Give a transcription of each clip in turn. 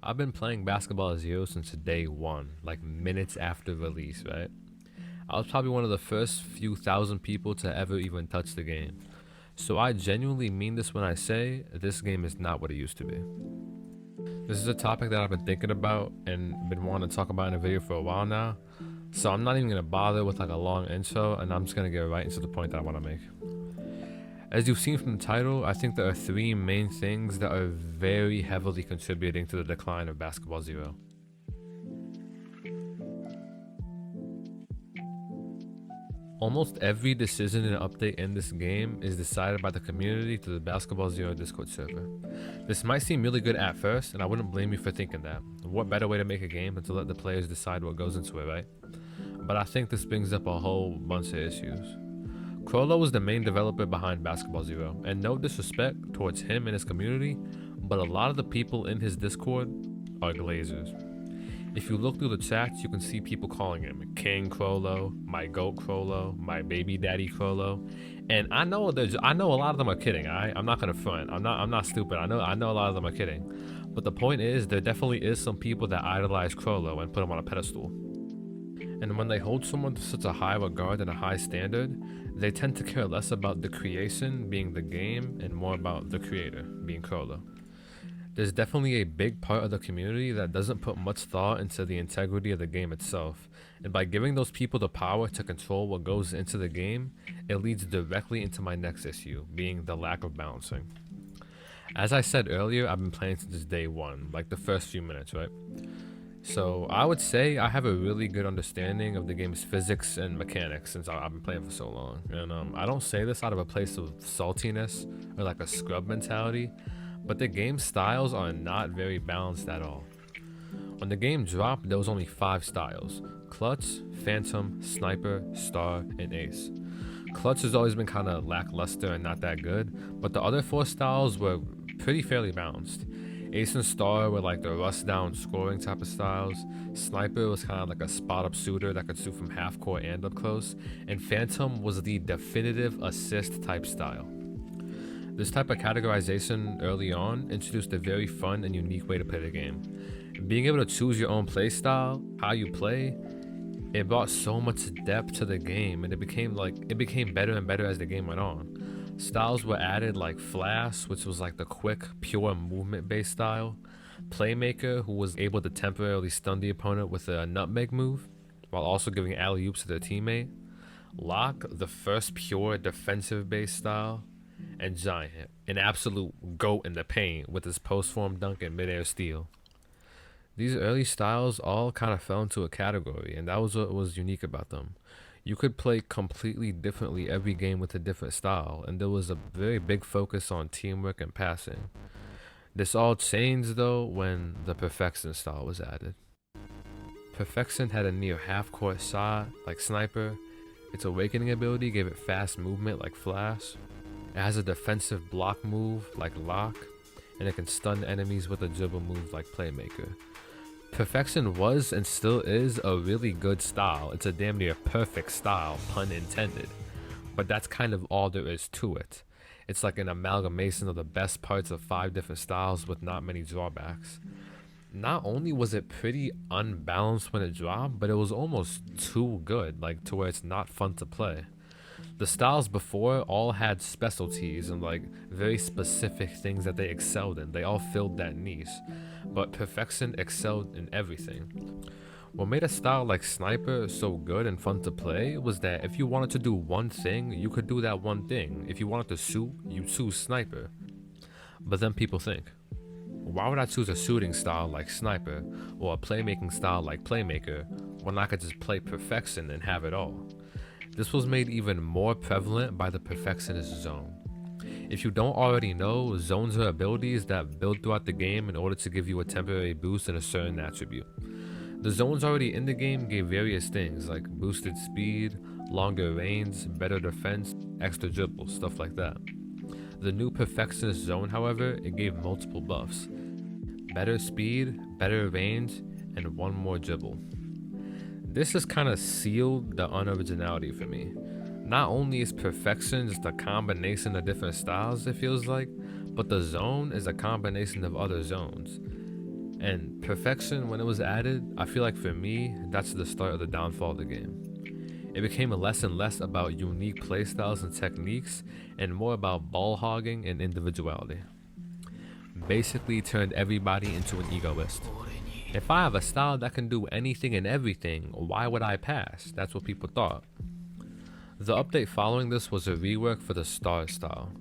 I've been playing Basketball Zero since day one, like minutes after release, right? I was probably one of the first few thousand people to ever even touch the game. So I genuinely mean this when I say this game is not what it used to be. This is a topic that I've been thinking about and been wanting to talk about in a video for a while now. So I'm not even gonna bother with like a long intro, and I'm just gonna get right into the point that I want to make. As you've seen from the title, I think there are three main things that are very heavily contributing to the decline of Basketball Zero. Almost every decision and update in this game is decided by the community through the Basketball Zero Discord server. This might seem really good at first, and I wouldn't blame you for thinking that. What better way to make a game than to let the players decide what goes into it, right? But I think this brings up a whole bunch of issues. Crollo was the main developer behind Basketball Zero, and no disrespect towards him and his community, but a lot of the people in his Discord are glazers. If you look through the chats, you can see people calling him King Crollo, my goat Crollo, my baby daddy Crollo, and I know a lot of them are kidding. I'm not gonna front. I'm not stupid. I know a lot of them are kidding, but the point is there definitely is some people that idolize Crollo and put him on a pedestal. And when they hold someone to such a high regard and a high standard, they tend to care less about the creation being the game and more about the creator being Crollo. There's definitely a big part of the community that doesn't put much thought into the integrity of the game itself, and by giving those people the power to control what goes into the game, it leads directly into my next issue, being the lack of balancing. As I said earlier, I've been playing since day one, like the first few minutes, right? So I would say I have a really good understanding of the game's physics and mechanics since I've been playing for so long. And I don't say this out of a place of saltiness or like a scrub mentality, but the game styles are not very balanced at all. When the game dropped, there was only 5 styles: Clutch, Phantom, Sniper, Star, and Ace. Clutch has always been kind of lackluster and not that good, but the other 4 styles were pretty fairly balanced. Ace and Star were like the rust down scoring type of styles. Sniper was kind of like a spot up shooter that could shoot from half court and up close. And Phantom was the definitive assist type style. This type of categorization early on introduced a very fun and unique way to play the game. Being able to choose your own play style, how you play, it brought so much depth to the game, and it became better and better as the game went on. Styles were added like Flash, which was like the quick, pure movement-based style. Playmaker, who was able to temporarily stun the opponent with a nutmeg move, while also giving alley-oops to their teammate. Lock, the first pure defensive-based style. And Giant, an absolute goat in the paint with his post-form dunk and mid-air steal. These early styles all kind of fell into a category, and that was what was unique about them. You could play completely differently every game with a different style, and there was a very big focus on teamwork and passing. This all changed though when the Perfection style was added. Perfection had a near half-court shot like Sniper, its awakening ability gave it fast movement like Flash, it has a defensive block move like Lock, and it can stun enemies with a dribble move like Playmaker. Perfection was and still is a really good style. It's a damn near perfect style, pun intended. But that's kind of all there is to it. It's like an amalgamation of the best parts of 5 different styles with not many drawbacks. Not only was it pretty unbalanced when it dropped, but it was almost too good, like to where it's not fun to play. The styles before all had specialties and like very specific things that they excelled in. They all filled that niche, but Perfection excelled in everything. What made a style like Sniper so good and fun to play was that if you wanted to do one thing, you could do that one thing. If you wanted to shoot, you choose Sniper. But then people think, why would I choose a shooting style like Sniper or a playmaking style like Playmaker when I could just play Perfection and have it all? This was made even more prevalent by the Perfectionist Zone. If you don't already know, zones are abilities that build throughout the game in order to give you a temporary boost in a certain attribute. The zones already in the game gave various things like boosted speed, longer range, better defense, extra dribbles, stuff like that. The new Perfectionist Zone, however, it gave multiple buffs. Better speed, better range, and one more dribble. This has kind of sealed the unoriginality for me. Not only is Perfection just a combination of different styles, it feels like, but the zone is a combination of other zones. And perfection, when it was added, I feel like for me, that's the start of the downfall of the game. It became less and less about unique playstyles and techniques, and more about ball hogging and individuality. Basically turned everybody into an egoist. If I have a style that can do anything and everything, why would I pass? That's what people thought. The update following this was a rework for the star style.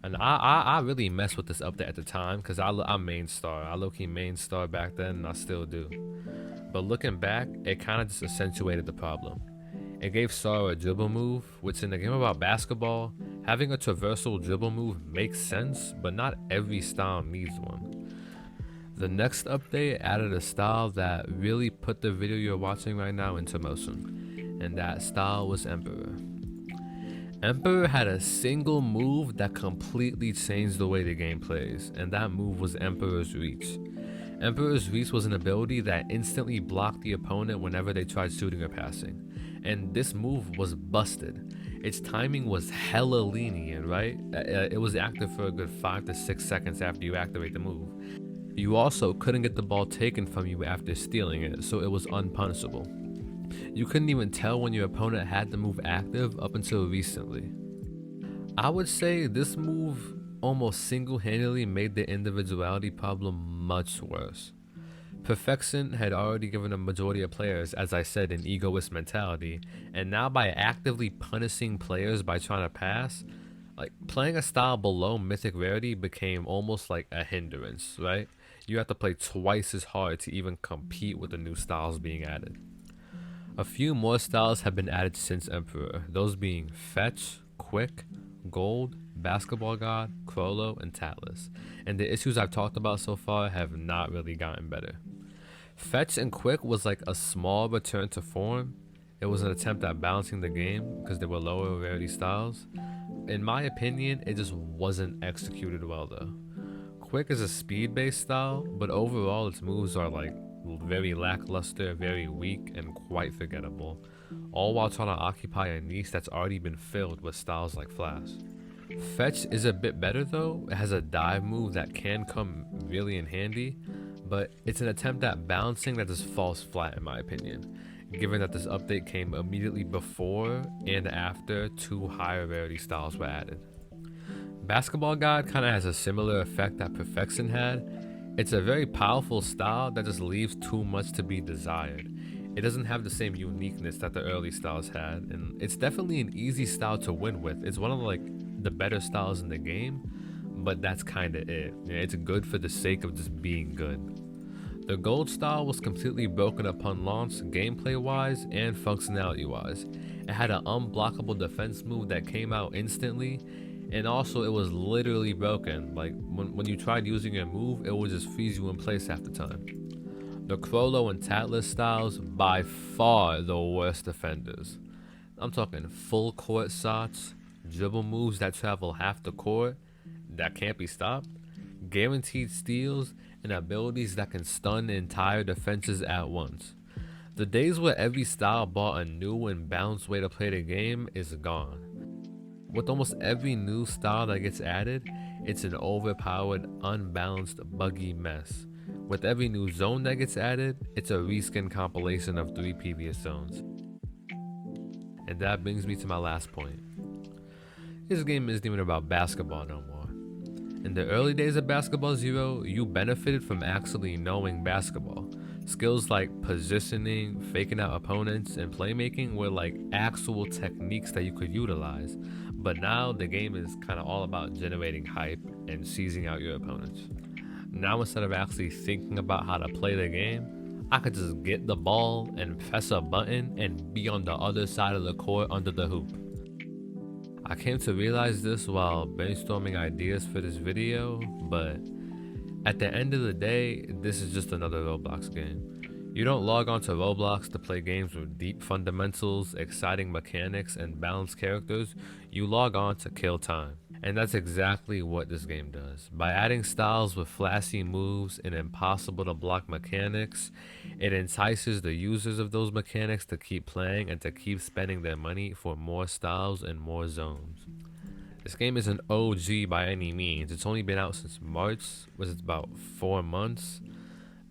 And I really messed with this update at the time because I main star. I low-key main star back then and I still do. But looking back, it kind of just accentuated the problem. It gave Star a dribble move, which in a game about basketball, having a traversal dribble move makes sense, but not every style needs one. The next update added a style that really put the video you're watching right now into motion, and that style was Emperor. Emperor had a single move that completely changed the way the game plays, and that move was Emperor's Reach. Emperor's Reach was an ability that instantly blocked the opponent whenever they tried shooting or passing, and this move was busted. Its timing was hella lenient, right? It was active for a good 5 to 6 seconds after you activate the move. You also couldn't get the ball taken from you after stealing it, so it was unpunishable. You couldn't even tell when your opponent had the move active up until recently. I would say this move almost single-handedly made the individuality problem much worse. Perfection had already given a majority of players, as I said, an egoist mentality, and now by actively punishing players by trying to pass, like playing a style below mythic rarity became almost like a hindrance, right? You have to play twice as hard to even compete with the new styles being added. A few more styles have been added since Emperor, those being Fetch, Quick, Gold, Basketball God, Crollo, and Tatless, and the issues I've talked about so far have not really gotten better. Fetch and Quick was like a small return to form. It was an attempt at balancing the game because they were lower rarity styles. In my opinion, it just wasn't executed well though. Quick is a speed based style, but overall its moves are like very lackluster, very weak, and quite forgettable, all while trying to occupy a niche that's already been filled with styles like Flash. Fetch is a bit better though. It has a dive move that can come really in handy, but it's an attempt at balancing that just falls flat in my opinion, given that this update came immediately before and after 2 higher rarity styles were added. Basketball God kind of has a similar effect that Perfection had. It's a very powerful style that just leaves too much to be desired. It doesn't have the same uniqueness that the early styles had, and it's definitely an easy style to win with. It's one of the better styles in the game, but that's kind of it. It's good for the sake of just being good. The Gold style was completely broken upon launch gameplay wise and functionality wise. It had an unblockable defense move that came out instantly, and also it was literally broken. Like when you tried using a move, it would just freeze you in place half the time. The Crollo and Tatless styles, by far the worst defenders. I'm talking full court shots, dribble moves that travel half the court that can't be stopped, guaranteed steals, and abilities that can stun entire defenses at once. The days where every style brought a new and balanced way to play the game is gone. With almost every new style that gets added, it's an overpowered, unbalanced, buggy mess. With every new zone that gets added, it's a reskin compilation of 3 previous zones. And that brings me to my last point. This game isn't even about basketball no more. In the early days of Basketball Zero, you benefited from actually knowing basketball. Skills like positioning, faking out opponents, and playmaking were like actual techniques that you could utilize. But now the game is kind of all about generating hype and seizing out your opponents. Now instead of actually thinking about how to play the game, I could just get the ball and press a button and be on the other side of the court under the hoop. I came to realize this while brainstorming ideas for this video, but at the end of the day, this is just another Roblox game. You don't log on to Roblox to play games with deep fundamentals, exciting mechanics, and balanced characters. You log on to kill time. And that's exactly what this game does. By adding styles with flashy moves and impossible to block mechanics, it entices the users of those mechanics to keep playing and to keep spending their money for more styles and more zones. This game isn't OG by any means. It's only been out since March, which is about 4 months.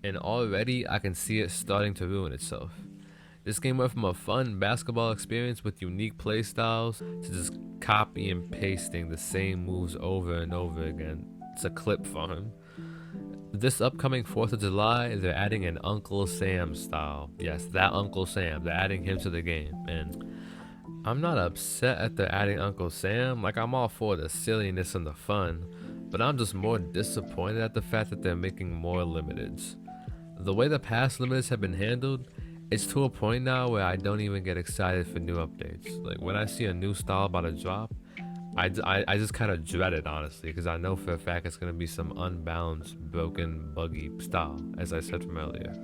and already I can see it starting to ruin itself. This game went from a fun basketball experience with unique playstyles to just copy and pasting the same moves over and over again. It's a clip farm. This upcoming 4th of July, they're adding an Uncle Sam style. Yes, that Uncle Sam. They're adding him to the game. And I'm not upset at the adding Uncle Sam. Like, I'm all for the silliness and the fun. But I'm just more disappointed at the fact that they're making more limiteds. The way the past limiteds have been handled, it's to a point now where I don't even get excited for new updates. Like, when I see a new style about to drop, I just kind of dread it, honestly, because I know for a fact it's going to be some unbalanced, broken, buggy style, as I said from earlier.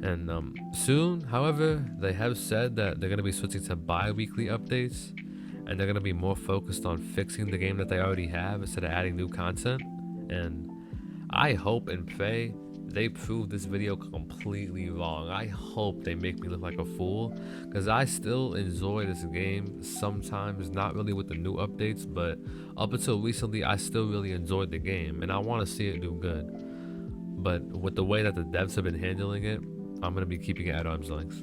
And soon, however, they have said that they're going to be switching to bi-weekly updates, and they're going to be more focused on fixing the game that they already have instead of adding new content. And I hope and pray they prove this video completely wrong. I hope they make me look like a fool, because I still enjoy this game sometimes, not really with the new updates, but up until recently I still really enjoyed the game and I want to see it do good. But with the way that the devs have been handling it, I'm going to be keeping it at arm's length.